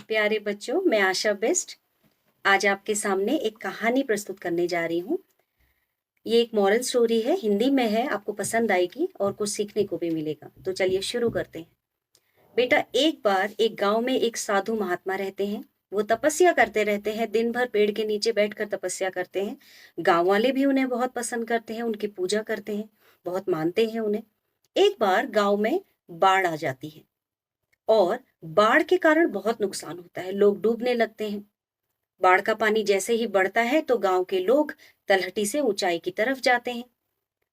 प्यारे बच्चों, मैं आशा बेस्ट आज आपके सामने एक कहानी प्रस्तुत करने जा रही हूँ। ये एक मॉरल स्टोरी है, हिंदी में है, आपको पसंद आएगी और कुछ सीखने को भी मिलेगा। तो चलिए शुरू करते हैं। बेटा, एक बार एक गांव में एक साधु महात्मा रहते हैं। वो तपस्या करते रहते हैं, दिन भर पेड़ के नीचे बैठकर तपस्या करते हैं। गांव वाले भी उन्हें बहुत पसंद करते हैं, उनकी पूजा करते हैं, बहुत मानते हैं उन्हें। एक बार गांव में बाढ़ आ जाती है और बाढ़ के कारण बहुत नुकसान होता है, लोग डूबने लगते हैं। बाढ़ का पानी जैसे ही बढ़ता है तो गांव के लोग तलहटी से ऊंचाई की तरफ जाते हैं।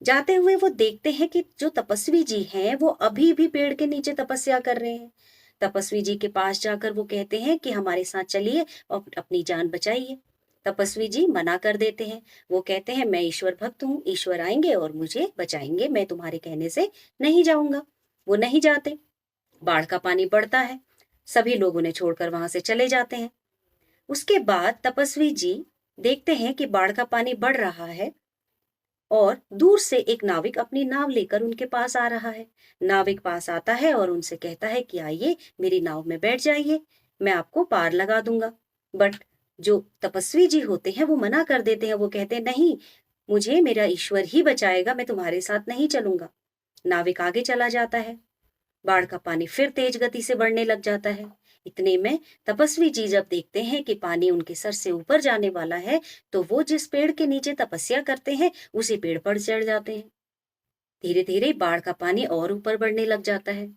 जाते हुए वो देखते हैं कि जो तपस्वी जी हैं वो अभी भी पेड़ के नीचे तपस्या कर रहे हैं। तपस्वी जी के पास जाकर वो कहते हैं कि हमारे साथ चलिए और अपनी जान बचाइए। तपस्वी जी मना कर देते हैं। वो कहते हैं, मैं ईश्वर भक्त हूँ, ईश्वर आएंगे और मुझे बचाएंगे, मैं तुम्हारे कहने से नहीं जाऊंगा। वो नहीं जाते। बाढ़ का पानी बढ़ता है, सभी लोग उन्हें छोड़कर वहां से चले जाते हैं। उसके बाद तपस्वी जी देखते हैं कि बाढ़ का पानी बढ़ रहा है और दूर से एक नाविक अपनी नाव लेकर उनके पास आ रहा है। नाविक पास आता है और उनसे कहता है कि आइए मेरी नाव में बैठ जाइए, मैं आपको पार लगा दूंगा। बट जो तपस्वी जी होते हैं वो मना कर देते हैं। वो कहते हैं, नहीं, मुझे मेरा ईश्वर ही बचाएगा, मैं तुम्हारे साथ नहीं चलूंगा। नाविक आगे चला जाता है। बाढ़ का पानी फिर तेज गति से बढ़ने लग जाता है। इतने में तपस्वी जी जब देखते हैं कि पानी उनके सर से ऊपर जाने वाला है तो वो जिस पेड़ के नीचे तपस्या करते हैं उसी पेड़ पर चढ़ जाते हैं। धीरे धीरे बाढ़ का पानी और ऊपर बढ़ने लग जाता है।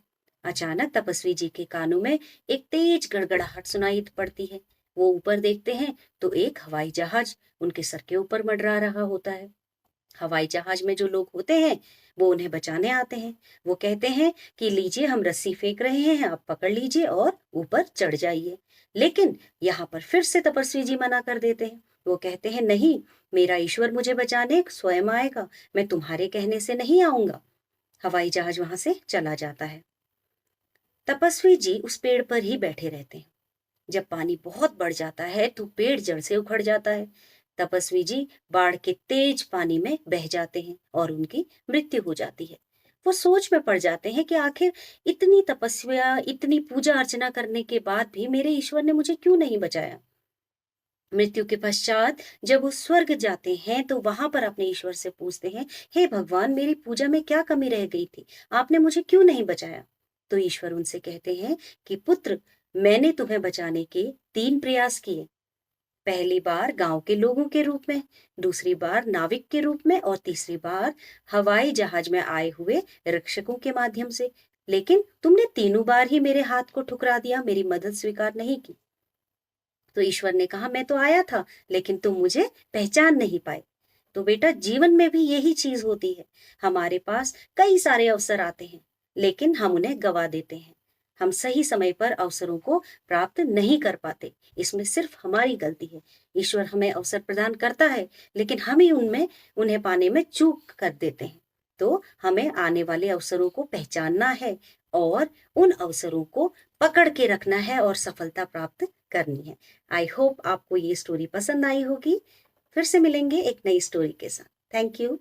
अचानक तपस्वी जी के कानों में एक तेज गड़गड़ाहट सुनाई पड़ती है। वो ऊपर देखते हैं तो एक हवाई जहाज उनके सर के ऊपर मंडरा रहा होता है। हवाई जहाज में जो लोग होते हैं वो उन्हें बचाने आते हैं। वो कहते हैं कि लीजिए, हम रस्सी फेंक रहे हैं, आप पकड़ लीजिए और ऊपर चढ़ जाइए। लेकिन यहाँ पर फिर से तपस्वी जी मना कर देते हैं। वो कहते हैं, नहीं, मेरा ईश्वर मुझे बचाने स्वयं आएगा, मैं तुम्हारे कहने से नहीं आऊंगा। हवाई जहाज वहां से चला जाता है। तपस्वी जी उस पेड़ पर ही बैठे रहते हैं। जब पानी बहुत बढ़ जाता है तो पेड़ जड़ से उखड़ जाता है। तपस्वी जी बाढ़ के तेज पानी में बह जाते हैं और उनकी मृत्यु हो जाती है। वो सोच में पड़ जाते हैं कि आखिर इतनी तपस्या, इतनी पूजा अर्चना करने के बाद भी मेरे ईश्वर ने मुझे क्यों नहीं बचाया। मृत्यु के पश्चात जब वो स्वर्ग जाते हैं तो वहां पर अपने ईश्वर से पूछते हैं, हे भगवान, मेरी पूजा में क्या कमी रह गई थी, आपने मुझे क्यों नहीं बचाया। तो ईश्वर उनसे कहते हैं कि पुत्र, मैंने तुम्हें बचाने के 3 प्रयास किए। पहली बार गांव के लोगों के रूप में, दूसरी बार नाविक के रूप में और तीसरी बार हवाई जहाज में आए हुए रक्षकों के माध्यम से। लेकिन तुमने तीनों बार ही मेरे हाथ को ठुकरा दिया, मेरी मदद स्वीकार नहीं की। तो ईश्वर ने कहा, मैं तो आया था लेकिन तुम मुझे पहचान नहीं पाए। तो बेटा, जीवन में भी यही चीज होती है। हमारे पास कई सारे अवसर आते हैं लेकिन हम उन्हें गवा देते हैं। हम सही समय पर अवसरों को प्राप्त नहीं कर पाते, इसमें सिर्फ हमारी गलती है। ईश्वर हमें अवसर प्रदान करता है लेकिन हम ही उन्हें पाने में चूक कर देते हैं। तो हमें आने वाले अवसरों को पहचानना है और उन अवसरों को पकड़ के रखना है और सफलता प्राप्त करनी है। आई होप आपको ये स्टोरी पसंद आई होगी। फिर से मिलेंगे एक नई स्टोरी के साथ। Thank you.